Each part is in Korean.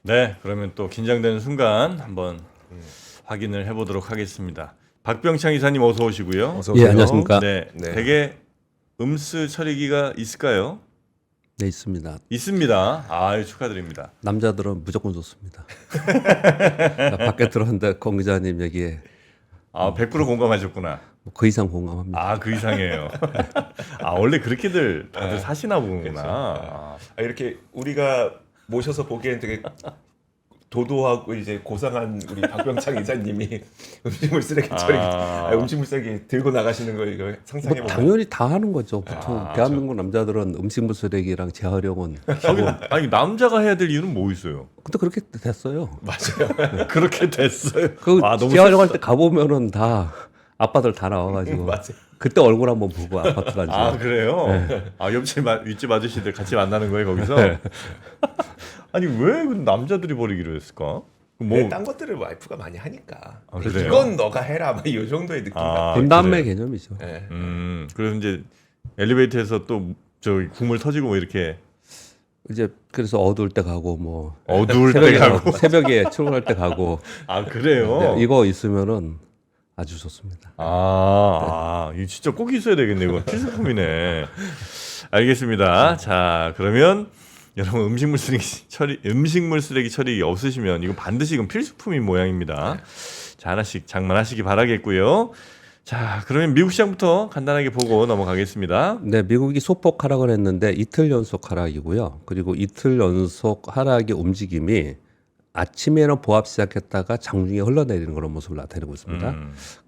네, 그러면 또 긴장되는 순간 한번 확인을 해보도록 하겠습니다. 박병창 이사님 어서 오시고요. 어서 오세요. 예, 안녕하십니까. 네, 네. 되게 음수 처리기가 있을까요? 네, 있습니다. 있습니다. 아, 축하드립니다. 남자들은 무조건 좋습니다. 밖에 들었는데 권 기자님 얘기에 아, 100% 공감하셨구나. 그 이상 공감합니다. 아, 그 이상이에요. 아, 원래 그렇게들 다들 사시나 보구나. 아, 이렇게 우리가 모셔서 보기엔 되게 도도하고 이제 고상한 우리 박병창 이사님이 음식물 쓰레기 처리, 음식물 쓰레기 들고 나가시는 거 이거 상상해 뭐 보면 당연히 다 하는 거죠. 보통 아, 대한민국 남자들은 음식물 쓰레기랑 재활용은 아니 남자가 해야 될 이유는 뭐 있어요? 근데 그렇게 됐어요. 맞아요. 그렇게 됐어요. 그 아, 너무 재활용할 때 가보면은 다 아빠들 다 나와가지고 맞아요. 그때 얼굴 한번 보고 아파트 간지. 아 그래요? 아 옆집 윗집 아저씨들 같이 만나는 거예요 거기서? 아니 왜 남자들이 버리기로 했을까? 뭐 딴 것들을 와이프가 많이 하니까 아, 그래요? 이건 너가 해라 막 이 정도의 느낌. 아, 분담의 그래요? 개념이죠. 네. 그래서 이제 엘리베이터에서 또 저기 국물 터지고 뭐 이렇게 이제 그래서 어두울 때 가고 뭐 어두울 때 새벽에 가고 새벽에 출근할 때 가고 아 그래요? 네, 이거 있으면은 아주 좋습니다. 이거 진짜 꼭 있어야 되겠네. 이거 필수품이네. 알겠습니다. 자, 그러면 여러분 음식물 쓰레기 처리 없으시면 이거 반드시 이건 필수품인 모양입니다. 자, 하나씩 장만하시기 바라겠고요. 자, 그러면 미국 시장부터 간단하게 보고 넘어가겠습니다. 네, 미국이 소폭 하락을 했는데 이틀 연속 하락이고요. 그리고 이틀 연속 하락의 움직임이 아침에는 보합 시작했다가 장중에 흘러내리는 그런 모습을 나타내고 있습니다.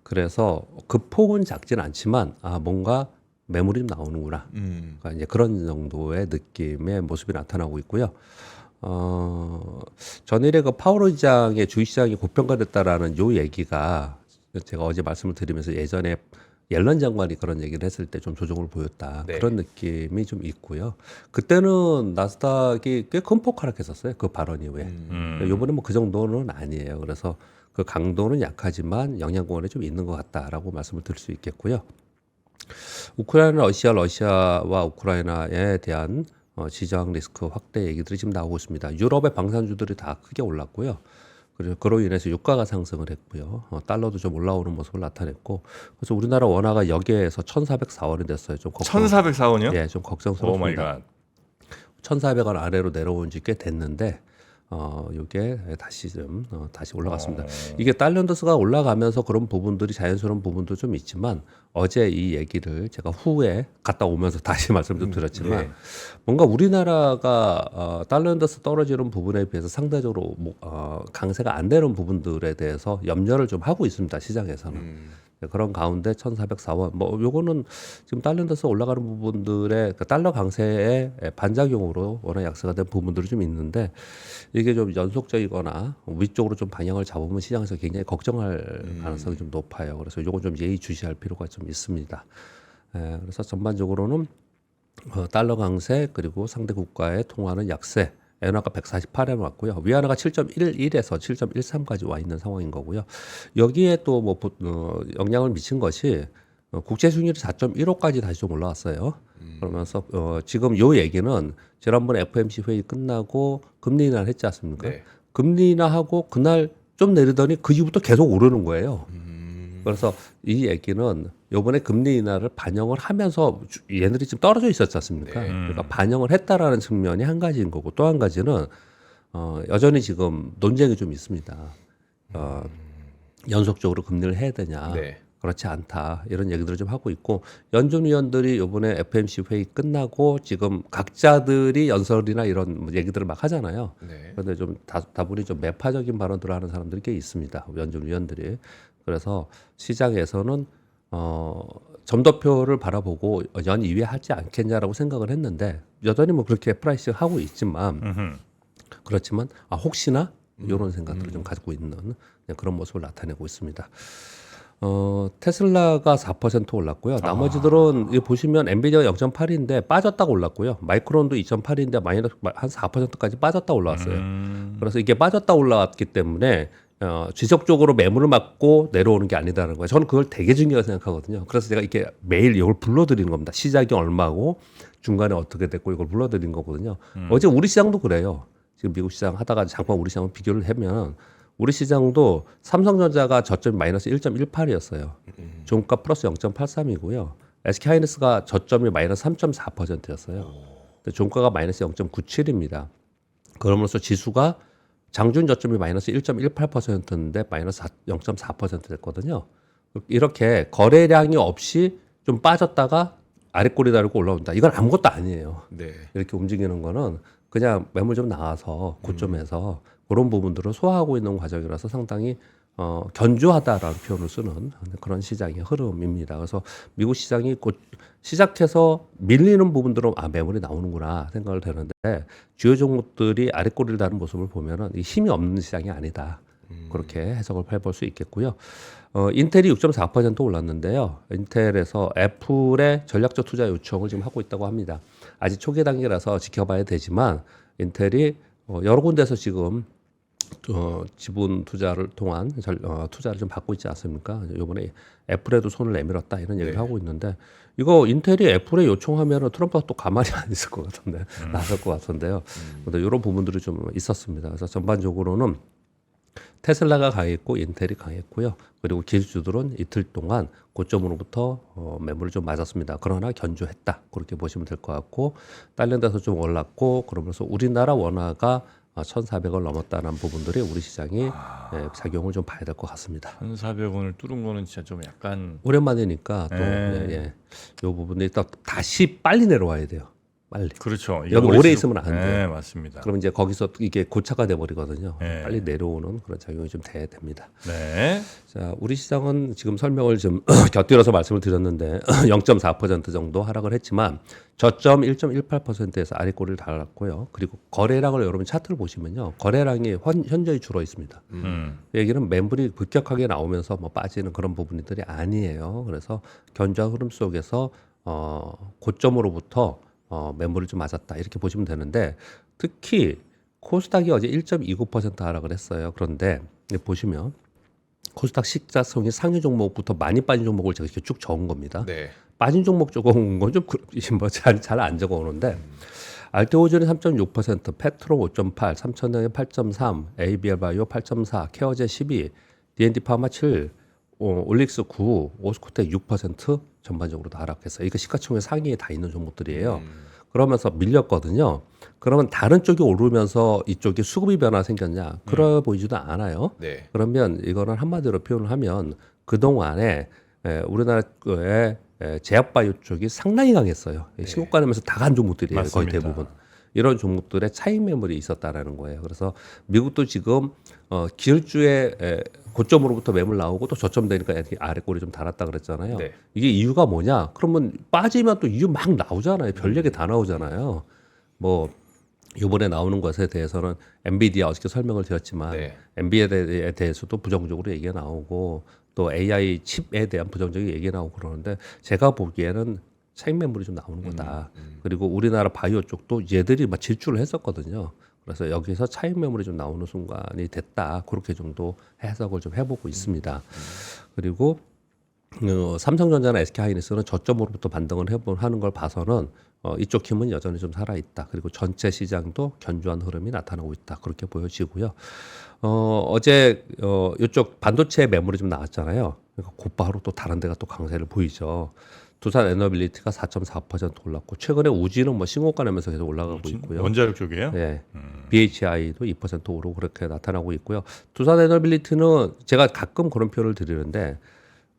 그래서 그 폭은 작진 않지만 뭔가 매물이 좀 나오는구나. 그러니까 이제 그런 정도의 느낌의 모습이 나타나고 있고요. 전일에 그 파월 의장의 주식시장이 고평가됐다라는 요 얘기가 제가 어제 말씀을 드리면서 예전에 옐런 장관이 그런 얘기를 했을 때 좀 조정을 보였다. 네. 그런 느낌이 좀 있고요. 그때는 나스닥이 꽤 큰 폭 하락했었어요. 그 발언 이후에. 이번에 뭐 그 정도는 아니에요. 그래서 그 강도는 약하지만 영향권에 좀 있는 것 같다라고 말씀을 드릴 수 있겠고요. 우크라이나, 러시아와 우크라이나에 대한 지정 리스크 확대 얘기들이 지금 나오고 있습니다. 유럽의 방산주들이 다 크게 올랐고요. 그리고 그로 인해서 유가가 상승을 했고요. 달러도 좀 올라오는 모습을 나타냈고, 그래서 우리나라 원화가 여기에서 1,404원이 됐어요. 좀 1,404원이요? 예, 좀 오 마이 걱정스럽습니다. 갓. 1,400원 아래로 내려온 지 꽤 됐는데, 이게 다시 다시 올라갔습니다. 이게 달러인더스가 올라가면서 그런 부분들이 자연스러운 부분도 좀 있지만 어제 이 얘기를 제가 후에 갔다 오면서 다시 말씀 좀 드렸지만 네. 뭔가 우리나라가 달러인더스 떨어지는 부분에 비해서 상대적으로 강세가 안 되는 부분들에 대해서 염려를 좀 하고 있습니다. 시장에서는. 그런 가운데 1,404원 뭐 요거는 지금 달러인더스 올라가는 부분들의 그 달러 강세의 반작용으로 워낙 약세가 된 부분들이 좀 있는데 이게 좀 연속적이거나 위쪽으로 좀 방향을 잡으면 시장에서 굉장히 걱정할 가능성이 좀 높아요. 그래서 요건 좀 예의주시할 필요가 좀 있습니다. 그래서 전반적으로는 달러 강세 그리고 상대 국가의 통화는 약세. 엔화가 148에 왔고요. 위안화가 7.11에서 7.13까지 와 있는 상황인 거고요. 여기에 또 뭐 영향을 미친 것이 국채 수익률이 4.15까지 다시 좀 올라왔어요. 그러면서 지금 요 얘기는 지난번 FOMC 회의 끝나고 금리 인하를 했지 않습니까? 네. 금리 인하하고 그날 좀 내리더니 그 이후부터 계속 오르는 거예요. 그래서 이 얘기는 요번에 금리 인하를 반영을 하면서 얘네들이 지금 떨어져 있었지 않습니까? 네. 그러니까 반영을 했다라는 측면이 한 가지인 거고 또 한 가지는 여전히 지금 논쟁이 좀 있습니다. 연속적으로 금리를 해야 되냐? 네. 그렇지 않다. 이런 얘기들을 좀 하고 있고 연준 위원들이 요번에 FOMC 회의 끝나고 지금 각자들이 연설이나 이런 얘기들을 막 하잖아요. 네. 그런데 좀 다분히 좀 매파적인 발언들을 하는 사람들이 꽤 있습니다. 연준 위원들이. 그래서 시장에서는 점도표를 바라보고 연 2회 하지 않겠냐라고 생각을 했는데 여전히 뭐 그렇게 프라이싱 하고 있지만 그렇지만 혹시나 이런 생각들을 좀 가지고 있는 그런 모습을 나타내고 있습니다. 테슬라가 4% 올랐고요. 나머지들은 여기 보시면 엔비디아가 0.8인데 빠졌다가 올랐고요. 마이크론도 2.8인데 마이너스 한 4%까지 빠졌다 올라왔어요. 그래서 이게 빠졌다 올라왔기 때문에 지속적으로 매물을 맞고 내려오는 게 아니다라는 거예요. 저는 그걸 되게 중요하게 생각하거든요. 그래서 제가 이렇게 매일 이걸 불러드리는 겁니다. 시작이 얼마고 중간에 어떻게 됐고 이걸 불러드리는 거거든요. 어제 우리 시장도 그래요. 지금 미국 시장 하다가 잠깐 우리 시장을 비교를 하면 우리 시장도 삼성전자가 저점이 마이너스 1.18이었어요. 종가 플러스 0.83이고요. SK하이닉스가 저점이 마이너스 3.4%였어요. 종가가 마이너스 0.97입니다. 그러면서 지수가 장중 저점이 마이너스 1.18%였는데 마이너스 0.4% 됐거든요. 이렇게 거래량이 없이 좀 빠졌다가 아랫골이 다르고 올라온다. 이건 아무것도 아니에요. 네. 이렇게 움직이는 거는 그냥 매물 좀 나와서 고점에서 그런 부분들을 소화하고 있는 과정이라서 상당히 견조하다라는 표현을 쓰는 그런 시장의 흐름입니다. 그래서 미국 시장이 곧 시작해서 밀리는 부분들은 매물이 나오는구나 생각을 되는데 주요 종목들이 아랫꼬리를 다는 모습을 보면은 이 힘이 없는 시장이 아니다. 그렇게 해석을 해볼 수 있겠고요. 인텔이 6.4% 올랐는데요. 인텔에서 애플의 전략적 투자 요청을 지금 하고 있다고 합니다. 아직 초기 단계라서 지켜봐야 되지만 인텔이 여러 군데서 지금 지분 투자를 통한 투자를 좀 받고 있지 않습니까? 이번에 애플에도 손을 내밀었다 이런 얘기를 하고 있는데 이거 인텔이 애플에 요청하면 트럼프가 또 가만히 안 있을 것 같은데 나설 것 같은데요. 근데 이런 부분들이 좀 있었습니다. 그래서 전반적으로는 테슬라가 강했고 인텔이 강했고요. 그리고 기술주들은 이틀 동안 고점으로부터 매물을 좀 맞았습니다. 그러나 견조했다. 그렇게 보시면 될 것 같고 다른 데서 좀 올랐고 그러면서 우리나라 원화가 1,400을 넘었다는 부분들이 우리 시장이 작용을 좀 봐야 될 것 같습니다. 1,400원을 뚫은 거는 진짜 좀 약간 오랜만이니까 또 이 부분이 또 다시 빨리 내려와야 돼요. 빨리. 그렇죠. 여기 오래 있으면 안 돼요. 네, 맞습니다. 그럼 이제 거기서 이게 고차가 돼 버리거든요. 네. 빨리 내려오는 그런 작용이 좀 돼야 됩니다. 네. 자, 우리 시장은 지금 설명을 좀 곁들여서 말씀을 드렸는데 0.4% 정도 하락을 했지만 저점 1.18%에서 아랫꼬리를 달았고요. 그리고 거래량을 여러분 차트를 보시면요. 거래량이 현저히 줄어 있습니다. 이 얘기는 매물이 급격하게 나오면서 뭐 빠지는 그런 부분들이 아니에요. 그래서 견조한 흐름 속에서 고점으로부터 매물을 좀 맞았다 이렇게 보시면 되는데 특히 코스닥이 어제 1.29% 하락을 했어요. 그런데 보시면 코스닥 식자성이 상위 종목부터 많이 빠진 종목을 제가 이렇게 쭉 적은 겁니다. 네. 빠진 종목 적어온 건 좀 잘 안 적어오는데 알테오젠이 3.6%, 페트로 5.8, 삼천전자 8.3, ABL 바이오 8.4, 케어제 12, D&D 파마 7, 올릭스 9, 오스코텍 6% 전반적으로 다 하락했어요. 이거 시가총액 상위에 다 있는 종목들이에요. 그러면서 밀렸거든요. 그러면 다른 쪽이 오르면서 이쪽에 수급이 변화 생겼냐? 그래 보이지도 않아요. 네. 그러면 이거는 한마디로 표현을 하면 그동안에 우리나라의 제약바이오 쪽이 상당히 강했어요. 신고가 내면서 다 간 종목들이에요. 거의 맞습니다. 대부분. 이런 종목들의 차익 매물이 있었다라는 거예요. 그래서 미국도 지금 기술주의 고점으로부터 매물 나오고 또 저점 되니까 아랫골이 좀 달았다 그랬잖아요. 네. 이게 이유가 뭐냐? 그러면 빠지면 또 이유 막 나오잖아요. 별 얘기 다 나오잖아요. 뭐 이번에 나오는 것에 대해서는 엔비디아 어떻게 설명을 드렸지만 네. 엔비디아에 대해서도 부정적으로 얘기가 나오고 또 AI 칩에 대한 부정적인 얘기가 나오고 그러는데 제가 보기에는 차익 매물이 좀 나오는 거다. 그리고 우리나라 바이오 쪽도 얘들이 막 질주를 했었거든요. 그래서 여기서 차익 매물이 좀 나오는 순간이 됐다. 그렇게 정도 해석을 좀 해보고 있습니다. 그리고 삼성전자나 SK하이닉스는 저점으로부터 반등을 하는 걸 봐서는 이쪽 힘은 여전히 좀 살아있다. 그리고 전체 시장도 견조한 흐름이 나타나고 있다. 그렇게 보여지고요. 어제 이쪽 반도체 매물이 좀 나왔잖아요. 그러니까 곧바로 또 다른 데가 또 강세를 보이죠. 두산 에너빌리티가 4.4% 올랐고 최근에 우지는 뭐 신고가 내면서 계속 올라가고 있고요. 원자력 쪽이에요? 네. BHI도 2% 오르고 그렇게 나타나고 있고요. 두산 에너빌리티는 제가 가끔 그런 표현을 드리는데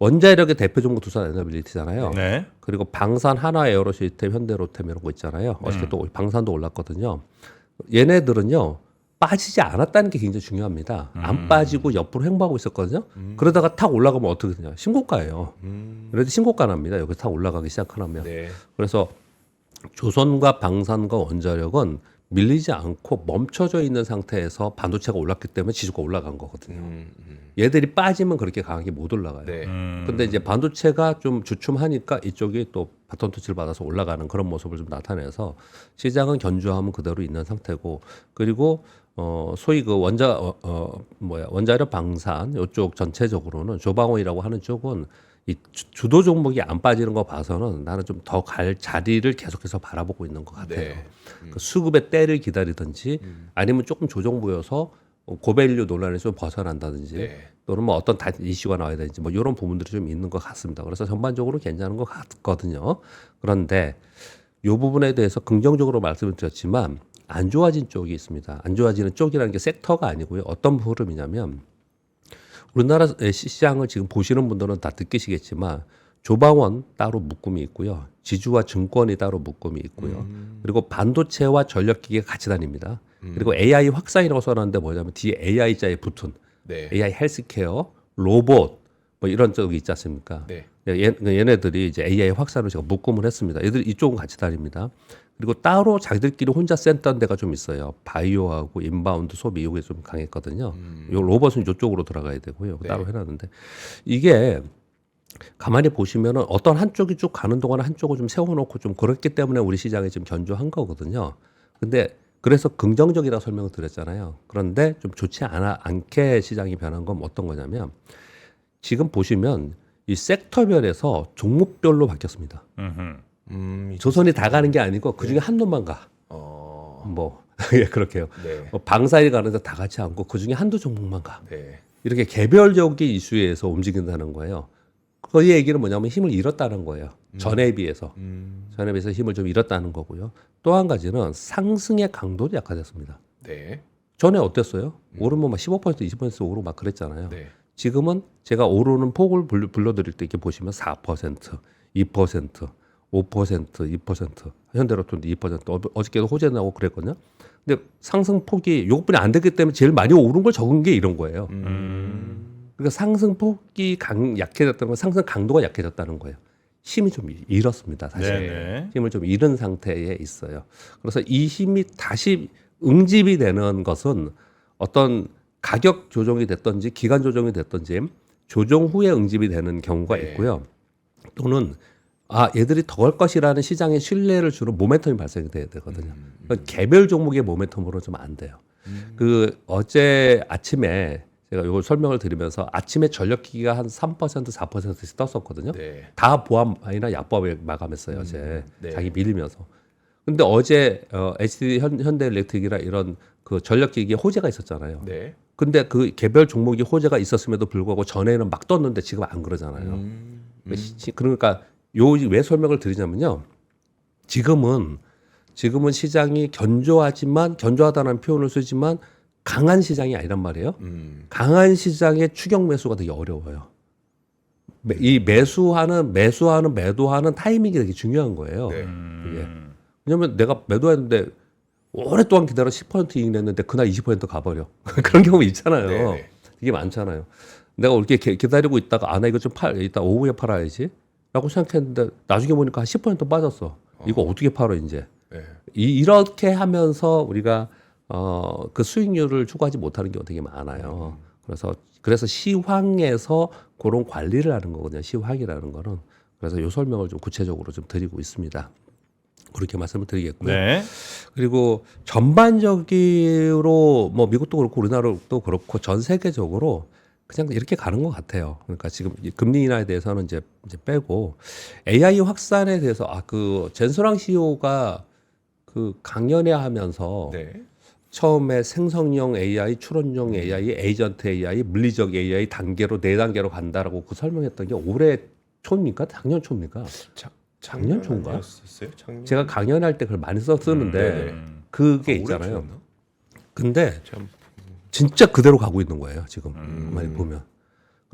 원자력의 대표 종목 두산 에너빌리티잖아요. 네. 그리고 방산, 하나, 에어로시스템, 현대로템 이런 거 있잖아요. 어저께 또 방산도 올랐거든요. 얘네들은요. 빠지지 않았다는 게 굉장히 중요합니다. 안 빠지고 옆으로 횡보하고 있었거든요. 그러다가 탁 올라가면 어떻게 되냐? 신고가예요. 그래도 신고가 납니다. 여기 탁 올라가기 시작하면. 네. 그래서 조선과 방산과 원자력은 밀리지 않고 멈춰져 있는 상태에서 반도체가 올랐기 때문에 지수가 올라간 거거든요. 얘들이 빠지면 그렇게 강하게 못 올라가요. 네. 근데 이제 반도체가 좀 주춤하니까 이쪽이 또 바톤 터치를 받아서 올라가는 그런 모습을 좀 나타내서 시장은 견조함은 그대로 있는 상태고 그리고 소위 그 원자력 방산 이쪽 전체적으로는 조방호이라고 하는 쪽은 이 주도 종목이 안 빠지는 거 봐서는 나는 좀 더 갈 자리를 계속해서 바라보고 있는 것 같아요. 네. 그 수급의 때를 기다리든지 아니면 조금 조정 보여서 고밸류 논란에서 좀 벗어난다든지 네. 또는 뭐 어떤 이슈가 나와야 되는지 뭐 이런 부분들이 좀 있는 것 같습니다. 그래서 전반적으로 괜찮은 것 같거든요. 그런데 이 부분에 대해서 긍정적으로 말씀을 드렸지만 안 좋아진 쪽이 있습니다. 안 좋아지는 쪽이라는 게 섹터가 아니고요. 어떤 흐름이냐면 우리나라 시장을 지금 보시는 분들은 다 느끼시겠지만 조방원 따로 묶음이 있고요. 지주와 증권이 따로 묶음이 있고요. 그리고 반도체와 전력기기가 같이 다닙니다. 그리고 AI 확산이라고 써놨는데 뭐냐면 뒤에 AI자에 붙은 네. AI 헬스케어, 로봇 뭐 이런 쪽이 있지 않습니까? 네. 얘네들이 이제 AI 확산을 제가 묶음을 했습니다. 얘들 이쪽은 같이 다닙니다. 그리고 따로 자기들끼리 혼자 센터는 데가 좀 있어요. 바이오하고 인바운드 소비 이게 좀 강했거든요. 요 로봇은 이쪽으로 들어가야 되고요. 네. 따로 해놨는데 이게 가만히 보시면은 어떤 한쪽이 쭉 가는 동안 한쪽을 좀 세워놓고 좀 그렇기 때문에 우리 시장이 지금 견조한 거거든요. 근데 그래서 긍정적이라고 설명을 드렸잖아요. 그런데 좀 좋지 않게 시장이 변한 건 어떤 거냐면 지금 보시면 이 섹터별에서 종목별로 바뀌었습니다. 조선이 다 가는 게 아니고 그 중에 한 놈만 가. 뭐 예, 그렇게요. 네. 방사일 가는데 다 같이 않고 그 중에 한두 종목만 가. 네. 이렇게 개별적인 이슈에서 움직인다는 거예요. 그 얘기는 뭐냐면 힘을 잃었다는 거예요. 전에 비해서. 전에 비해서 힘을 좀 잃었다는 거고요. 또 한 가지는 상승의 강도도 약화됐습니다. 네. 전에 어땠어요? 오르면 막 15%, 20% 오르고 막 그랬잖아요. 네. 지금은 제가 오르는 폭을 불러드릴 때 이렇게 보시면 4%, 2%, 5%, 2%, 현대로톤도 2%, 어저께도 호재 나오고 그랬거든요. 근데 상승 폭이 요것뿐이 안 됐기 때문에 제일 많이 오른 걸 적은 게 이런 거예요. 그러니까 상승 폭이 약해졌다는 건 상승 강도가 약해졌다는 거예요. 힘이 좀 잃었습니다, 사실. 네네. 힘을 좀 잃은 상태에 있어요. 그래서 이 힘이 다시 응집이 되는 것은 어떤 가격 조정이 됐든지 기간 조정이 됐든지 조정 후에 응집이 되는 경우가 네. 있고요. 또는 얘들이 더 갈 것이라는 시장의 신뢰를 주는 모멘텀이 발생이 돼야 되거든요. 그러니까 개별 종목의 모멘텀으로 좀 안 돼요. 그 어제 아침에 제가 이걸 설명을 드리면서 아침에 전력기기가 한 3%, 4%씩 떴었거든요. 네. 다 보합이나 약보합을 마감했어요. 어제 네. 자기 밀리면서. 근데 어제 HD 현대일렉트릭이나 이런 그 전력기기에 호재가 있었잖아요. 네. 근데 그 개별 종목이 호재가 있었음에도 불구하고 전에는 막 떴는데 지금 안 그러잖아요. 그러니까 왜 설명을 드리냐면요. 지금은 시장이 견조하다는 표현을 쓰지만 강한 시장이 아니란 말이에요. 강한 시장의 추격 매수가 되게 어려워요. 이 매도하는 타이밍이 되게 중요한 거예요. 네. 이게. 왜냐면 내가 매도했는데 오랫동안 기다려 10% 이익 냈는데 그날 20% 가버려. 그런 경우 있잖아요. 네네. 이게 많잖아요. 내가 이렇게 기다리고 있다가 나 이거 좀 이따 오후에 팔아야지 라고 생각했는데 나중에 보니까 한 10% 빠졌어. 이거 어떻게 팔어 이제. 네. 이렇게 하면서 우리가 그 수익률을 추구하지 못하는 경우가 되게 많아요. 그래서 시황에서 그런 관리를 하는 거거든요. 시황이라는 거는. 그래서 이 설명을 좀 구체적으로 좀 드리고 있습니다. 그렇게 말씀을 드리겠고요. 네. 그리고 전반적으로 뭐 미국도 그렇고 우리나라도 그렇고 전 세계적으로 그냥 이렇게 가는 것 같아요. 그러니까 지금 금리 인하에 대해서는 이제 빼고 AI 확산에 대해서 그 젠소랑 CEO가 그 강연회 하면서 네. 처음에 생성형 AI, 추론형 AI, 에이전트 AI, 물리적 AI 단계로 4단계로 간다라고 그 설명했던 게 올해 초입니까? 작년 초입니까? 작년 초인가? 아니었어요? 작년. 제가 강연할 때 그걸 많이 쓰는데 네네. 그게 올해 있잖아요. 초였나? 근데 참. 진짜 그대로 가고 있는 거예요. 지금 많이 보면.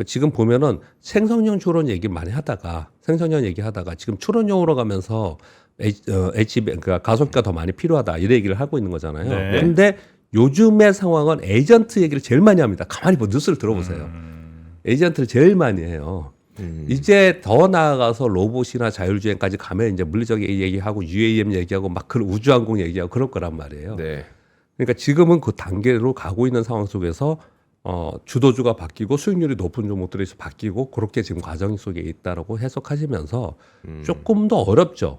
지금 보면은 생성형 추론 얘기 많이 하다가 생성형 얘기하다가 지금 추론형으로 가면서 그러니까 가속기가 더 많이 필요하다 이런 얘기를 하고 있는 거잖아요. 네. 근데 요즘의 상황은 에이전트 얘기를 제일 많이 합니다. 가만히 뉴스를 들어보세요. 에이전트를 제일 많이 해요. 이제 더 나아가서 로봇이나 자율주행까지 가면 이제 물리적 얘기하고 UAM 얘기하고 막 그 우주항공 얘기하고 그럴 거란 말이에요. 네. 그러니까 지금은 그 단계로 가고 있는 상황 속에서 주도주가 바뀌고 수익률이 높은 종목들이 바뀌고 그렇게 지금 과정 속에 있다라고 해석하시면서 조금 더 어렵죠.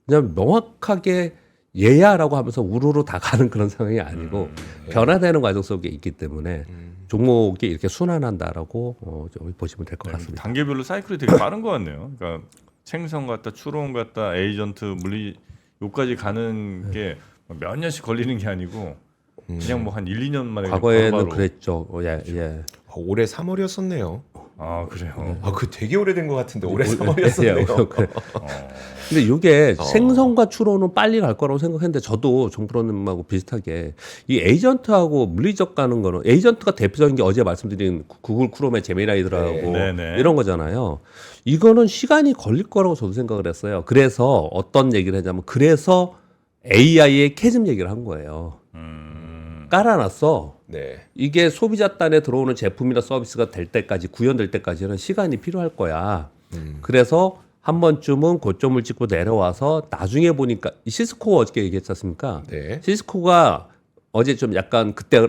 왜냐하면 명확하게 얘야라고 하면서 우르르 다 가는 그런 상황이 아니고 변화되는 과정 속에 있기 때문에 종목이 이렇게 순환한다라고 좀 보시면 될 것 같습니다. 단계별로 사이클이 되게 빠른 것 같네요. 그러니까 생성 갔다 추론 갔다 에이전트 물리 요까지 가는 게 몇 년씩 걸리는 게 아니고 그냥 뭐 한 1, 2년 만에 과거에는 바로바로. 그랬죠. 예. 올해 3월이었었네요. 아 그래요. 그 되게 오래된 것 같은데 올해 예, 3월이었었네요. 그래. 근데 이게 생성과 추론은 빨리 갈 거라고 생각했는데 저도 정프로님하고 비슷하게 이 에이전트하고 물리적 가는 거는 에이전트가 대표적인 게 어제 말씀드린 구글 크롬의 제미나이들하고 네. 이런 거잖아요. 이거는 시간이 걸릴 거라고 저도 생각을 했어요. 그래서 어떤 얘기를 하냐면 그래서 AI의 캐즘 얘기를 한 거예요. 깔아놨어. 네. 이게 소비자 단에 들어오는 제품이나 서비스가 될 때까지 구현될 때까지는 시간이 필요할 거야. 그래서 한 번쯤은 고점을 찍고 내려와서 나중에 보니까 이 시스코 어저께 얘기했지 않습니까? 네. 시스코가 어제 좀 약간 그때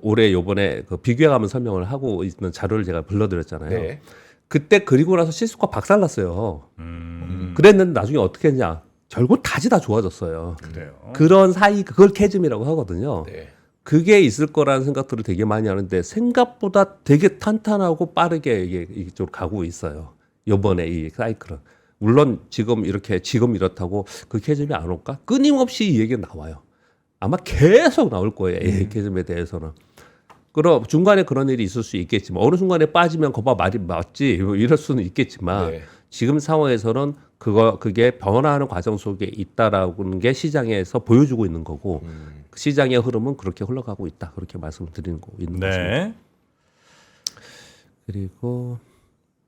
올해 요번에 그 비교해가면서 설명을 하고 있는 자료를 제가 불러드렸잖아요. 네. 그때 그리고 나서 시스코가 박살났어요. 그랬는데 나중에 어떻게 했냐? 결국 다시 다 좋아졌어요. 그래요. 그런 사이 그걸 캐즘이라고 하거든요. 네. 그게 있을 거라는 생각들을 되게 많이 하는데 생각보다 되게 탄탄하고 빠르게 이게 이쪽으로 가고 있어요. 요번에 이 사이클은. 물론 지금 이렇다고 그 캐즘이 안 올까? 끊임없이 이 얘기가 나와요. 아마 계속 나올 거예요. 이 캐즘에 대해서는. 그럼 중간에 그런 일이 있을 수 있겠지만 어느 순간에 빠지면 거봐 말이 맞지 뭐 이럴 수는 있겠지만 네. 지금 상황에서는 그게 변화하는 과정 속에 있다라는 게 시장에서 보여주고 있는 거고 그 시장의 흐름은 그렇게 흘러가고 있다 그렇게 말씀을 드리는 거 있는 것입니다. 네. 그리고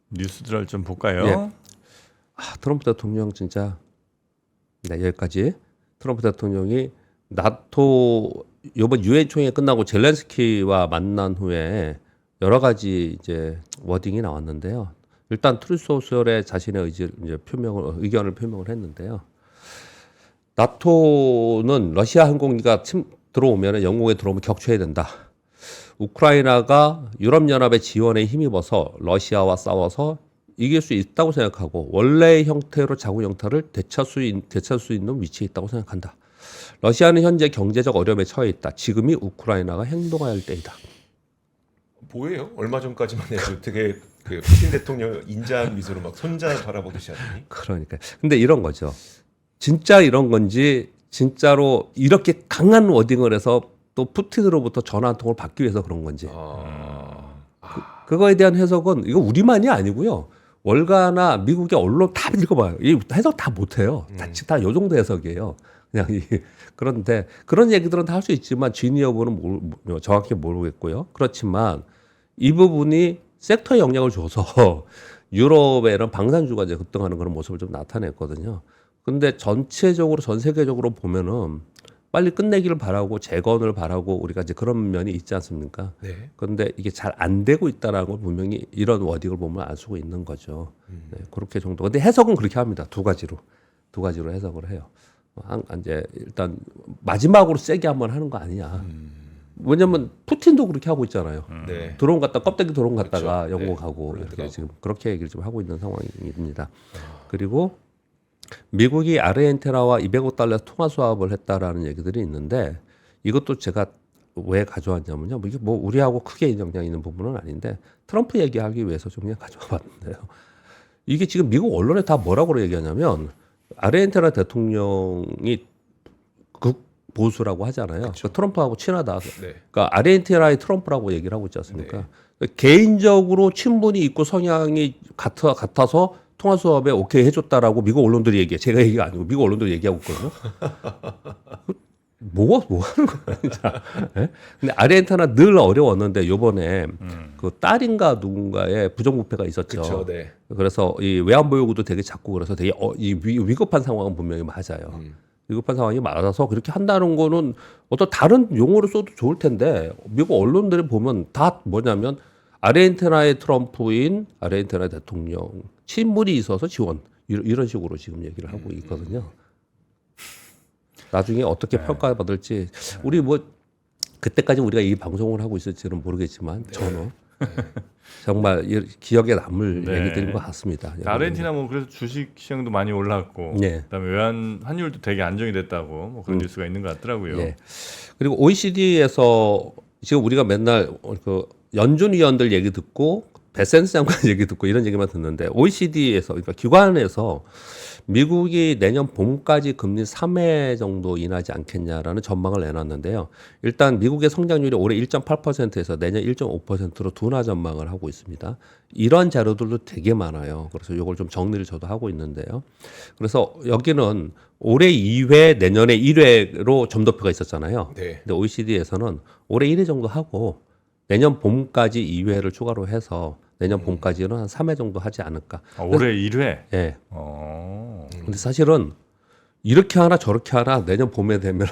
뉴스들을 좀 볼까요? 예. 트럼프 대통령 진짜 여기까지 트럼프 대통령이 나토 이번 유엔 총회 끝나고 젤렌스키와 만난 후에 여러 가지 이제 워딩이 나왔는데요. 일단 트루스 소셜에 자신의 의견을 표명을 했는데요. 나토는 러시아 항공기가 들어오면 영공에 들어오면 격추해야 된다. 우크라이나가 유럽연합의 지원에 힘입어서 러시아와 싸워서 이길 수 있다고 생각하고 원래의 형태로 자국 영토를 되찾을 수 있는 위치에 있다고 생각한다. 러시아는 현재 경제적 어려움에 처해 있다. 지금이 우크라이나가 행동해야 할 때이다. 뭐예요? 얼마 전까지만 해도 되게 그 푸틴 대통령 인자한 미소로 막 손자 바라보듯이 하더니. 그러니까. 근데 이런 거죠. 진짜 이런 건지 진짜로 이렇게 강한 워딩을 해서 또 푸틴으로부터 전화 한 통을 받기 위해서 그런 건지. 그거에 대한 해석은 이거 우리만이 아니고요. 월가나 미국의 언론 다 읽어봐요. 이 해석 다 못해요. 다 요 정도 해석이에요. 그냥 그런데 그런 얘기들은 다 할 수 있지만 진위 여부는 정확히 모르겠고요. 그렇지만 이 부분이 섹터 영향을 줘서 유럽에는 방산주가 이제 급등하는 그런 모습을 좀 나타냈거든요. 근데 전체적으로 전 세계적으로 보면은 빨리 끝내기를 바라고 재건을 바라고 우리가 이제 그런 면이 있지 않습니까? 네. 그런데 이게 잘 안 되고 있다라는 걸 분명히 이런 워딩을 보면 알 수가 있는 거죠. 네, 그렇게 정도. 근데 해석은 그렇게 합니다. 두 가지로 해석을 해요. 이제 일단 마지막으로 세게 한번 하는 거 아니냐. 왜냐면 푸틴도 그렇게 하고 있잖아요. 네. 드론 갖다 껍데기 드론 갖다가 그렇죠. 영공하고 네. 이렇게 지금 그렇게 얘기를 좀 하고 있는 상황입니다. 그리고 미국이 아르헨티나와 200억 달러 통화 수합을 했다라는 얘기들이 있는데 이것도 제가 왜 가져왔냐면요. 이게 뭐 우리하고 크게 영향 있는 부분은 아닌데 트럼프 얘기하기 위해서 좀 그냥 가져와봤는데요. 이게 지금 미국 언론에 다 뭐라고 얘기하냐면 아르헨티나 대통령이 극보수라고 하잖아요. 그러니까 트럼프하고 친하다. 네. 그러니까 아르헨티나의 트럼프라고 얘기를 하고 있지 않습니까? 개인적으로 친분이 있고 성향이 같아서 통화 수업에 오케이 해줬다라고 미국 언론들이 얘기해. 제가 얘기가 아니고 미국 언론들이 얘기하고 있거든요. 뭐 하는 거야, 진짜. 네? 근데 아르헨티나 늘 어려웠는데 요번에 그 딸인가 누군가의 부정부패가 있었죠. 그렇죠. 네. 그래서 이 외환보 요구도 되게 작고 그래서 되게 위급한 상황은 분명히 맞아요. 위급한 상황이 맞아서 그렇게 한다는 거는 어떤 다른 용어로 써도 좋을 텐데 미국 언론들이 보면 다 뭐냐면 아르헨티나의 트럼프인 아르헨티나 대통령 친분이 있어서 지원 이런 식으로 지금 얘기를 하고 있거든요. 나중에 어떻게 평가받을지 우리 뭐 그때까지 우리가 이 방송을 하고 있을지는 모르겠지만 저는 정말 기억에 남을 네. 얘기들인 것 같습니다. 아르헨티나 뭐 그래서 주식 시장도 많이 올랐고, 네. 그다음에 외환 환율도 되게 안정이 됐다고 뭐 그런 뉴스가 있는 것 같더라고요. 예. 그리고 OECD에서 지금 우리가 맨날 그 연준 위원들 얘기 듣고 베센스 장관 얘기 듣고 이런 얘기만 듣는데 OECD에서 그러니까 기관에서 미국이 내년 봄까지 금리 3회 정도 인하지 않겠냐라는 전망을 내놨는데요. 일단 미국의 성장률이 올해 1.8%에서 내년 1.5%로 둔화 전망을 하고 있습니다. 이런 자료들도 되게 많아요. 그래서 이걸 좀 정리를 저도 하고 있는데요. 그래서 여기는 올해 2회, 내년에 1회로 점도표가 있었잖아요. 네. 근데 OECD에서는 올해 1회 정도 하고 내년 봄까지 2회를 추가로 해서 내년 봄까지는 한 3회 정도 하지 않을까. 올해 1회. 예. 근데 근데 사실은 이렇게 하나 저렇게 하나 내년 봄에 되면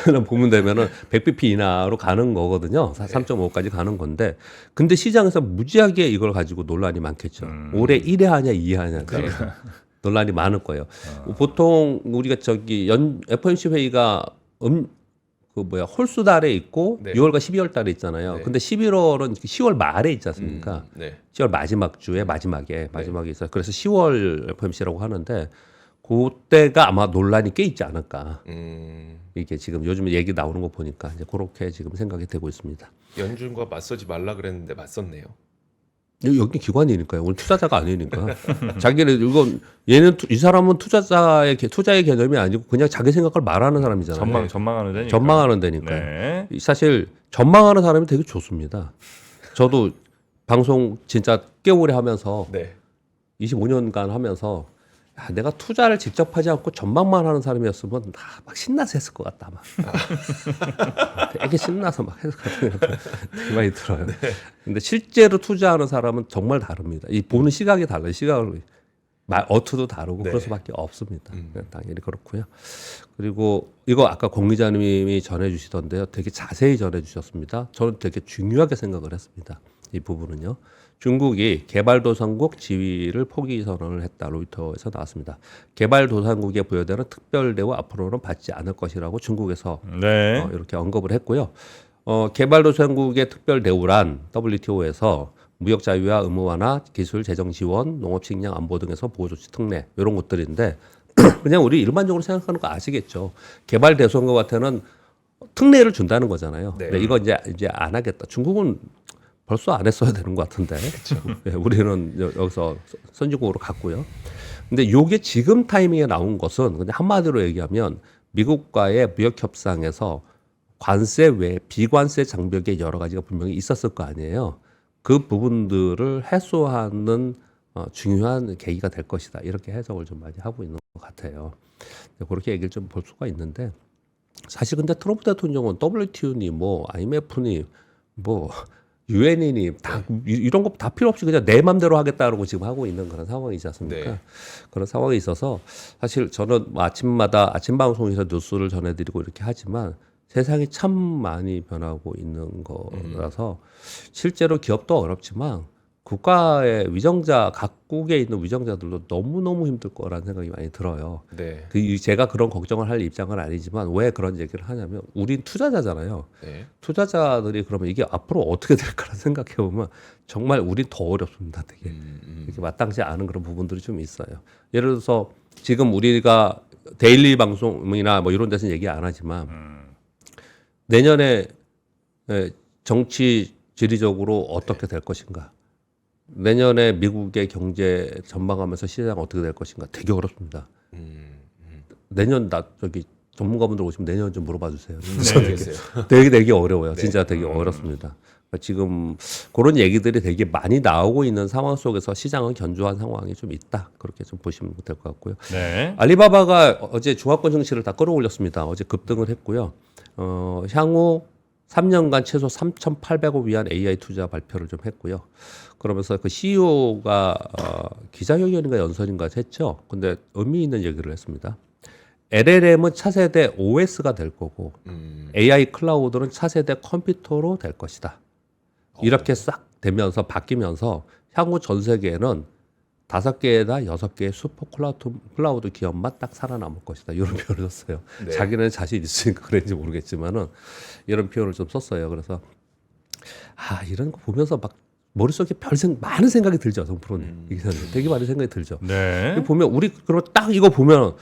내년 봄 되면은 100bp 인하로 가는 거거든요. 3.5까지 가는 건데 근데 시장에서 무지하게 이걸 가지고 논란이 많겠죠. 올해 1회 하냐 2회 하냐 따라서 논란이 많을 거예요. 보통 우리가 저기 FOMC 회의가 홀수 달에 있고 네. 6월과 12월 달에 있잖아요. 네. 근데 11월은 10월 말에 있지 않습니까? 네. 10월 마지막 주에 마지막에 있어요. 그래서 10월 FOMC라고 하는데 그때가 아마 논란이 꽤 있지 않을까. 이게 지금 요즘 얘기 나오는 거 보니까 이제 그렇게 지금 생각이 되고 있습니다. 연준과 맞서지 말라 그랬는데 맞섰네요. 여기 기관이니까요. 오늘 투자자가 아니니까. 자기는 이건 얘는 이 사람은 투자의 개념이 아니고 그냥 자기 생각을 말하는 사람이잖아요. 전망하는 데니까. 전망하는 데니까요. 네. 사실 전망하는 사람이 되게 좋습니다. 저도 방송 진짜 꽤 오래 하면서 네. 25년간 하면서 야, 내가 투자를 직접 하지 않고 전망만 하는 사람이었으면 막 신나서 했을 것 같다. 막. 되게 신나서 막 했을 것 같은 되게 많이 들어요. 근데 실제로 투자하는 사람은 정말 다릅니다. 이 보는 시각이 달라요. 시각을 어투도 다르고 네. 그럴 수밖에 없습니다. 당연히 그렇고요. 그리고 이거 아까 공 기자님이 전해주시던데요. 되게 자세히 전해주셨습니다. 저는 되게 중요하게 생각을 했습니다. 이 부분은요. 중국이 개발도상국 지위를 포기 선언을 했다. 로이터에서 나왔습니다. 개발도상국에 부여되는 특별 대우 앞으로는 받지 않을 것이라고 중국에서 네. 이렇게 언급을 했고요. 개발도상국의 특별 대우란 WTO에서 무역 자유와 의무 완화, 기술 재정 지원, 농업 식량 안보 등에서 보호 조치 특례 이런 것들인데 그냥 우리 일반적으로 생각하는 거 아시겠죠. 개발도상국한테는 특례를 준다는 거잖아요. 네. 근데 이거 이제 안 하겠다. 중국은 벌써 안 했어야 되는 것 같은데. 네, 우리는 여기서 선진국으로 갔고요. 근데 요게 지금 타이밍에 나온 것은 그냥 한마디로 얘기하면 미국과의 무역 협상에서 관세 외 비관세 장벽의 여러 가지가 분명히 있었을 거 아니에요. 그 부분들을 해소하는 중요한 계기가 될 것이다. 이렇게 해석을 좀 많이 하고 있는 것 같아요. 그렇게 얘기를 좀 볼 수가 있는데 사실 근데 트럼프 대통령은 WTO니 뭐 IMF니 뭐 유엔이니 다 이런 거 다 필요 없이 그냥 내 맘대로 하겠다라고 지금 하고 있는 그런 상황이지 않습니까? 네. 그런 상황이 있어서 사실 저는 뭐 아침마다 아침 방송에서 뉴스를 전해드리고 이렇게 하지만 세상이 참 많이 변하고 있는 거라서 실제로 기업도 어렵지만 국가의 위정자 각국에 있는 위정자들도 너무너무 힘들 거라는 생각이 많이 들어요. 네. 제가 그런 걱정을 할 입장은 아니지만 왜 그런 얘기를 하냐면 우린 투자자잖아요. 네. 투자자들이 그러면 이게 앞으로 어떻게 될까라 생각해 보면 정말 우린 더 어렵습니다. 되게 이렇게 마땅치 않은 그런 부분들이 좀 있어요. 예를 들어서 지금 우리가 데일리 방송이나 뭐 이런 데서 얘기 안 하지만 내년에 정치 지리적으로 어떻게 될 것인가? 내년에 미국의 경제 전망하면서 시장 어떻게 될 것인가? 되게 어렵습니다. 내년 저기 전문가분들 오시면 내년 좀 물어봐 주세요. 네. 되게 어려워요. 진짜 되게 어렵습니다. 그러니까 지금 그런 얘기들이 되게 많이 나오고 있는 상황 속에서 시장은 견조한 상황이 좀 있다. 그렇게 좀 보시면 될 것 같고요. 네. 알리바바가 어제 종합권 증시를 다 끌어올렸습니다. 어제 급등을 했고요. 향후 3년간 최소 3,800억 위안 AI 투자 발표를 좀 했고요. 그러면서 그 CEO가 기자회견인가 연설인가 했죠. 근데 의미 있는 얘기를 했습니다. LLM은 차세대 OS가 될 거고 AI 클라우드는 차세대 컴퓨터로 될 것이다. 이렇게 싹 되면서 바뀌면서 향후 전 세계에는 5개에다 6개의 슈퍼 클라우드 기업만 딱 살아남을 것이다. 이런 표현을 썼어요. 네. 자기는 자신 있으니까 그랬는지 모르겠지만은 이런 표현을 좀 썼어요. 그래서 이런 거 보면서 막 머릿속에 많은 생각이 들죠, 정프로님. 이 기사님 되게 많은 생각이 들죠. 네. 이거 보면 우리 그럼 딱 이거 보면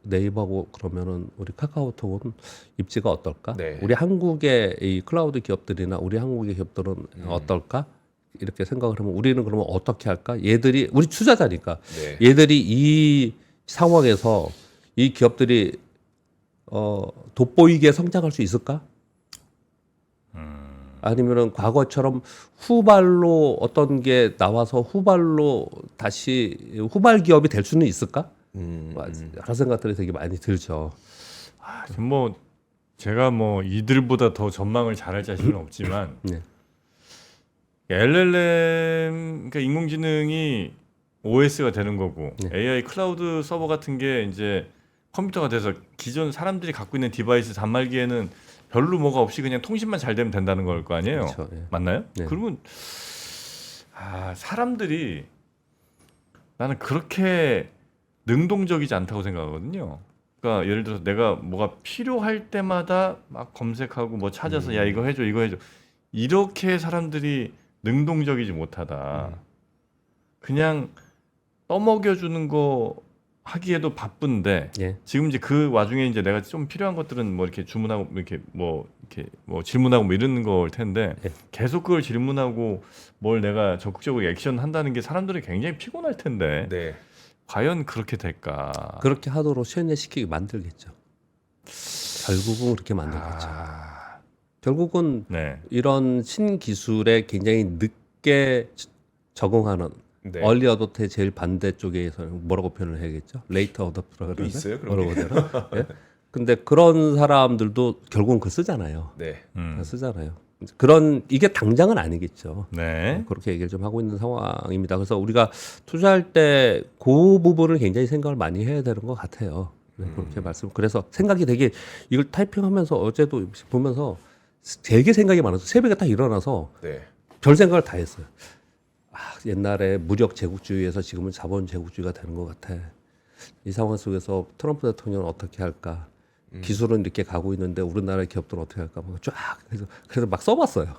네이버고 그러면은 우리 카카오톡은 입지가 어떨까? 네. 우리 한국의 이 클라우드 기업들이나 우리 한국의 기업들은 어떨까? 이렇게 생각을 하면 우리는 그러면 어떻게 할까? 얘들이 우리 투자자니까 네. 얘들이 이 상황에서 이 기업들이 돋보이게 성장할 수 있을까? 아니면은 과거처럼 후발로 어떤 게 나와서 후발로 다시 후발 기업이 될 수는 있을까? 여러 생각들이 되게 많이 들죠. 뭐 제가 뭐 이들보다 더 전망을 잘할 자신은 없지만 네. LLM 그러니까 인공지능이 OS가 되는 거고 네. AI 클라우드 서버 같은 게 이제 컴퓨터가 돼서 기존 사람들이 갖고 있는 디바이스 단말기에는 별로 뭐가 없이 그냥 통신만 잘 되면 된다는 걸 거 아니에요. 그렇죠. 예. 맞나요? 네. 그러면 사람들이 나는 그렇게 능동적이지 않다고 생각하거든요. 그러니까 예를 들어서 내가 뭐가 필요할 때마다 막 검색하고 뭐 찾아서 야 이거 해줘 이거 해줘 이렇게 사람들이 능동적이지 못하다. 그냥 떠먹여주는 거 하기에도 바쁜데 예. 지금 이제 그 와중에 이제 내가 좀 필요한 것들은 뭐 이렇게 주문하고 이렇게 뭐 질문하고 뭐 이런 걸 텐데 예. 계속 그걸 질문하고 뭘 내가 적극적으로 액션 한다는 게 사람들이 굉장히 피곤할 텐데 네. 과연 그렇게 될까? 그렇게 하도록 시키게 만들겠죠. 결국은 그렇게 만들겠죠. 결국은 네. 이런 신기술에 굉장히 늦게 적응하는 네. 얼리 어도트의 제일 반대쪽에서는 뭐라고 표현을 해야겠죠? 레이트 어도프라고 또 있어요, 그런 뭐라고 하더라? 예? 근데 그런 사람들도 결국은 그거 쓰잖아요. 네. 그거 쓰잖아요. 그런 이게 당장은 아니겠죠. 네. 그렇게 얘기를 좀 하고 있는 상황입니다. 그래서 우리가 투자할 때 그 부분을 굉장히 생각을 많이 해야 되는 것 같아요. 네, 그렇게 그래서 생각이 되게 이걸 타이핑하면서 어제도 보면서 되게 생각이 많아서 새벽에 딱 일어나서 네. 별 생각을 다 했어요. 옛날에 무력 제국주의에서 지금은 자본 제국주의가 되는 것 같아. 이 상황 속에서 트럼프 대통령은 어떻게 할까? 기술은 이렇게 가고 있는데 우리나라의 기업들은 어떻게 할까? 쫙 그래서 막 써봤어요.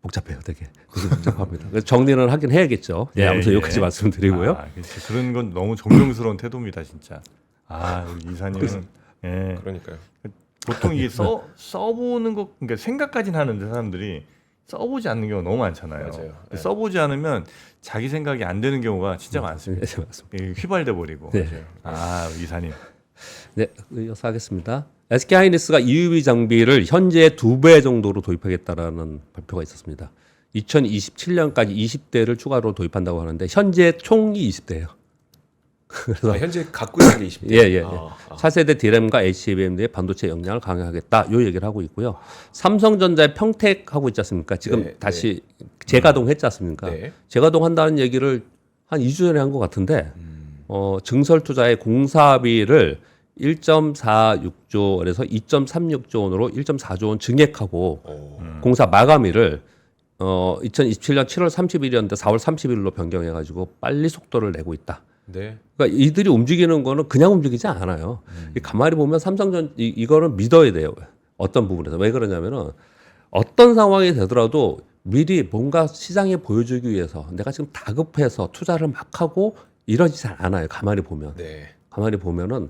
복잡해요, 되게. 복잡합니다. 그래서 정리는 하긴 해야겠죠. 예, 아무튼 여기까지 말씀드리고요. 그렇지. 그런 건 너무 존경스러운 태도입니다, 진짜. 우리 이사님은 예. 그러니까요. 보통 이게 써보는 거, 그러니까 생각까지는 하는데 사람들이 써보지 않는 경우가 너무 많잖아요. 맞아요. 근데 써보지 않으면 자기 생각이 안 되는 경우가 진짜 많습니다. 네, 맞습니다. 휘발돼 버리고. 네. 이사님. 네, 이어서 하겠습니다. SK 하이닉스가 EUV 장비를 현재 2배 정도로 도입하겠다라는 발표가 있었습니다. 2027년까지 20대를 추가로 도입한다고 하는데 현재 총이 20대예요. 그래서 현재 갖고 있는 게 20대. 예. 차세대 DRAM과 HBM의 반도체 역량을 강화하겠다. 요 얘기를 하고 있고요. 삼성전자의 평택하고 있지 않습니까? 지금 네, 다시 재가동했지 않습니까? 네. 재가동한다는 얘기를 한 2주 전에 한 것 같은데 증설 투자의 공사비를 1.46조 원에서 2.36조 원으로 1.4조 원 증액하고 공사 마감일을 2027년 7월 31일이었는데 4월 30일로 변경해가지고 빨리 속도를 내고 있다. 네. 그러니까 이들이 움직이는 거는 그냥 움직이지 않아요. 가만히 보면 이거는 믿어야 돼요. 어떤 부분에서. 왜 그러냐면은 어떤 상황이 되더라도 미리 뭔가 시장에 보여주기 위해서 내가 지금 다급해서 투자를 막 하고 이러지 않아요. 가만히 보면. 네. 가만히 보면은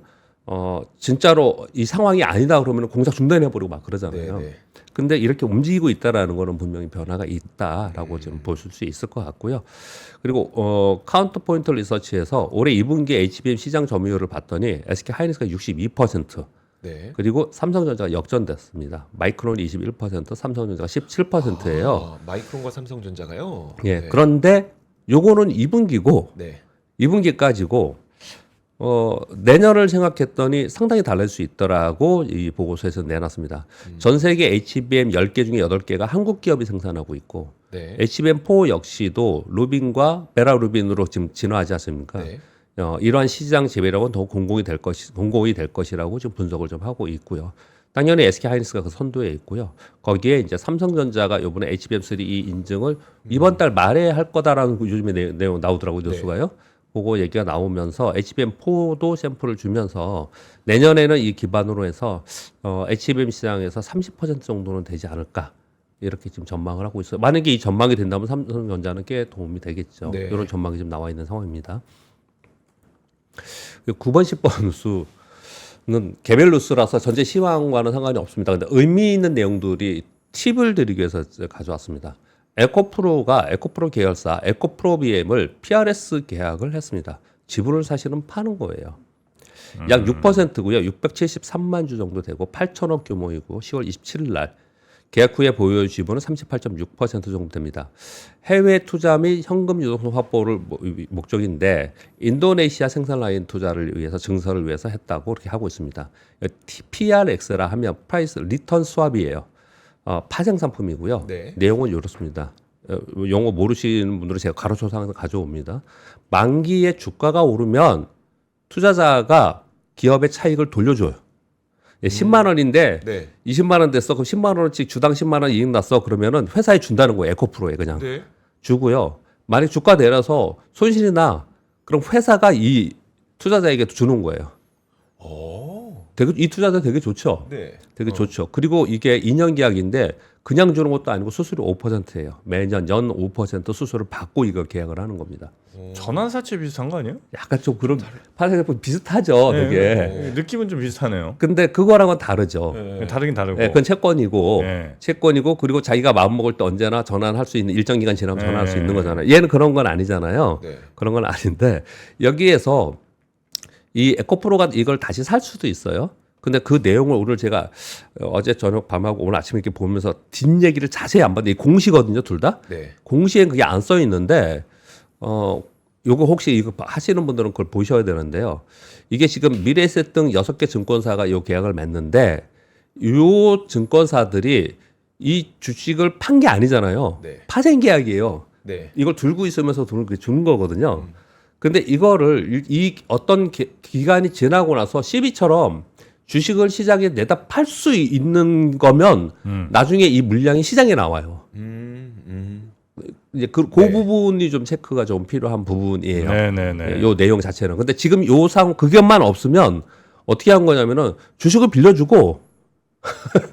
진짜로 이 상황이 아니다 그러면 공사 중단해버리고 막 그러잖아요. 네. 근데 이렇게 움직이고 있다라는 거는 분명히 변화가 있다라고 좀 보실 수 있을 것 같고요. 그리고 카운터포인트 리서치에서 올해 2분기 HBM 시장 점유율을 봤더니 SK 하이닉스가 62%, 네. 그리고 삼성전자가 역전됐습니다. 마이크론이 21%, 삼성전자가 17%예요. 마이크론과 삼성전자가요. 예. 네. 그런데 요거는 2분기고 네. 2분기까지고 내년을 생각했더니 상당히 달라질 수 있더라고 이 보고서에서 내놨습니다. 전 세계 HBM 10개 중에 8개가 한국 기업이 생산하고 있고 네. HBM4 역시도 루빈과 베라루빈으로 지금 진화하지 않습니까? 네. 이러한 시장 지배력은 더 공공이 될 것이라고 지금 분석을 좀 하고 있고요. 당연히 SK 하이닉스가 그 선두에 있고요. 거기에 이제 삼성전자가 이번에 HBM3E 인증을 이번 달 말에 할 거다라는 요즘에 내용 나오더라고요, 뉴스가요. 그거 얘기가 나오면서 HBM4도 샘플을 주면서 내년에는 이 기반으로 해서 HBM 시장에서 30% 정도는 되지 않을까 이렇게 지금 전망을 하고 있어요. 만약에 이 전망이 된다면 삼성전자는 꽤 도움이 되겠죠. 네. 이런 전망이 지금 나와 있는 상황입니다. 9번, 10번 뉴스는 개별 뉴스라서 전체 시황과는 상관이 없습니다. 근데 의미 있는 내용들이 팁을 드리기 위해서 가져왔습니다. 에코프로 계열사 에코프로비엠을 PRS 계약을 했습니다. 지분을 사실은 파는 거예요. 약 6%고요. 673만 주 정도 되고 8천억 규모이고 10월 27일 날 계약 후에 보유 지분은 38.6% 정도 됩니다. 해외 투자 및 현금 유동성 확보를 목적인데 인도네시아 생산 라인 투자를 위해서 증설을 위해서 했다고 그렇게 하고 있습니다. PRX라 하면 프라이스 리턴 스왑이에요. 파생 상품이고요. 네. 내용은 이렇습니다. 용어 모르시는 분들은 제가 가로쳐서 항상 가져옵니다. 만기에 주가가 오르면 투자자가 기업의 차익을 돌려줘요. 10만 원인데 네. 20만 원 됐어. 그럼 10만 원어치 주당 10만 원 이익 났어. 그러면은 회사에 준다는 거예요. 에코프로에 그냥 네. 주고요. 만약 주가 내려서 손실이 나, 그럼 회사가 이 투자자에게 주는 거예요. 되게 이 투자자 되게 좋죠. 네. 되게 좋죠. 그리고 이게 2년 계약인데 그냥 주는 것도 아니고 수수료 5%예요. 매년 연 5% 수수료를 받고 이거 계약을 하는 겁니다. 전환사채 비슷한 거 아니에요? 약간 좀 그런 파생제품 비슷하죠. 되게. 네, 느낌은 좀 비슷하네요. 근데 그거랑은 다르죠. 네. 다르긴 다르고. 네, 그건 채권이고, 네. 채권이고, 그리고 자기가 마음 먹을 때 언제나 전환할 수 있는 일정 기간 지나면 전환할 수 네. 있는 거잖아요. 얘는 그런 건 아니잖아요. 네. 그런 건 아닌데 여기에서 이 에코프로가 이걸 다시 살 수도 있어요. 근데 그 내용을 오늘 제가 어제 저녁 밤하고 오늘 아침에 이렇게 보면서 뒷얘기를 자세히 안 봤는데 이 공시거든요, 둘 다. 네. 공시엔 그게 안 써 있는데 요거 혹시 이거 하시는 분들은 그걸 보셔야 되는데요. 이게 지금 미래에셋 등 6개 증권사가 요 계약을 맺는데 요 증권사들이 이 주식을 판 게 아니잖아요. 네. 파생 계약이에요. 네. 이걸 들고 있으면서 돈을 주는 거거든요. 근데 이거를 이 어떤 기간이 지나고 나서 CB처럼 주식을 시장에 내다 팔 수 있는 거면 나중에 이 물량이 시장에 나와요. 이제 그 네. 부분이 좀 체크가 좀 필요한 부분이에요. 네네네. 요 내용 자체는. 근데 지금 요 그것만 없으면 어떻게 한 거냐면은 주식을 빌려주고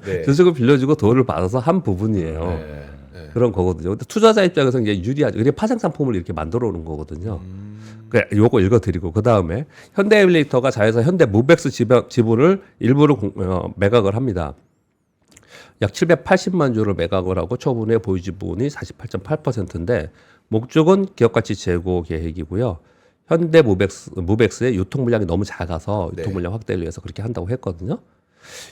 네. 주식을 빌려주고 돈을 받아서 한 부분이에요. 네. 네. 그런 거거든요. 근데 투자자 입장에서 이제 유리하죠. 그게 파생 상품을 이렇게 만들어 오는 거거든요. 그래, 요거 읽어드리고 그 다음에 현대엘리베이터가 자회사 현대무벡스 지분을 일부러 매각을 합니다. 약 780만 주를 매각을 하고 처분의 보유 지분이 48.8%인데 목적은 기업가치 제고 계획이고요. 현대무벡스의 유통 물량이 너무 작아서 유통 네. 물량 확대를 위해서 그렇게 한다고 했거든요.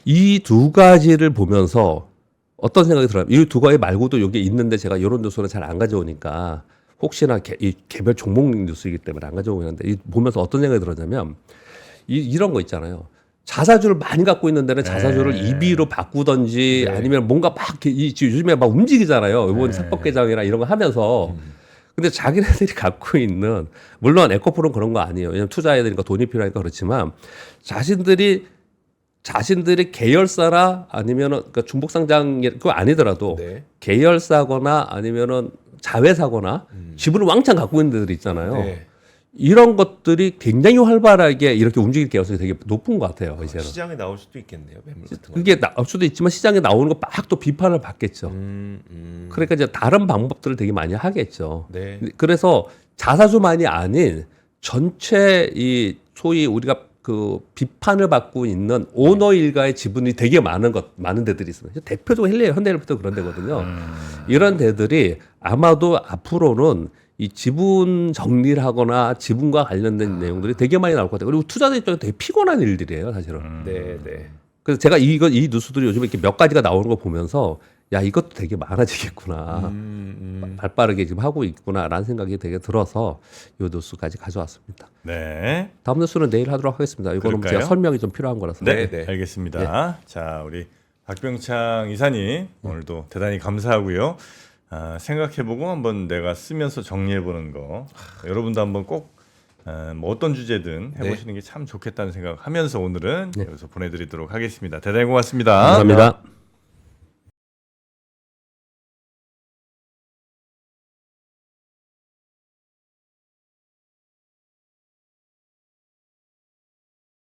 이 두 가지를 보면서 어떤 생각이 들어요? 이 두 가지 말고도 여기 있는데 제가 이런 뉴스는 잘 안 가져오니까 혹시나 이 개별 종목 뉴스이기 때문에 안 가져오고 있는데 보면서 어떤 생각이 들었냐면 이런 거 있잖아요. 자사주를 많이 갖고 있는 데는 자사주를 EB로 바꾸던지 네. 아니면 뭔가 막 요즘에 막 움직이잖아요. 이번 세법 개정이나 이런 거 하면서. 근데 자기네들이 갖고 있는 물론 에코프로는 그런 거 아니에요. 왜냐면 투자해야 되니까 돈이 필요하니까 그렇지만 자신들이 계열사나 아니면은 그러니까 중복상장 그거 아니더라도 네. 계열사거나 아니면은 자회사거나 지분을 왕창 갖고 있는 데들 있잖아요. 네. 이런 것들이 굉장히 활발하게 이렇게 움직일 가능성이 되게 높은 것 같아요. 이제는. 시장에 나올 수도 있겠네요. 매물 같은 거. 그게 나올 수도 있지만 시장에 나오는 거 막 또 비판을 받겠죠. 그러니까 이제 다른 방법들을 되게 많이 하겠죠. 네. 그래서 자사주만이 아닌 전체 이 소위 우리가 그 비판을 받고 있는 오너 일가의 지분이 되게 많은 데들이 있습니다. 대표적으로 현대일부터 그런 데거든요. 이런 데들이 아마도 앞으로는 이 지분 정리를 하거나 지분과 관련된 내용들이 되게 많이 나올 것 같아요. 그리고 투자자 입장에서 되게 피곤한 일들이에요, 사실은. 네, 네. 그래서 제가 이 뉴스들이 요즘에 이렇게 몇 가지가 나오는 거 보면서 야, 이것도 되게 많아지겠구나. 발빠르게 지금 하고 있구나라는 생각이 되게 들어서 이 뉴스까지 가져왔습니다. 네. 다음 뉴스는 내일 하도록 하겠습니다. 이거는 그럴까요? 제가 설명이 좀 필요한 거라서. 네, 네. 알겠습니다. 자, 우리 박병창 이사님 오늘도 대단히 감사하고요. 생각해보고 한번 내가 쓰면서 정리해보는 거 여러분도 한번 꼭 뭐 어떤 주제든 해보시는 게 참 좋겠다는 생각하면서 오늘은 여기서 보내드리도록 하겠습니다. 대단히 고맙습니다. 감사합니다.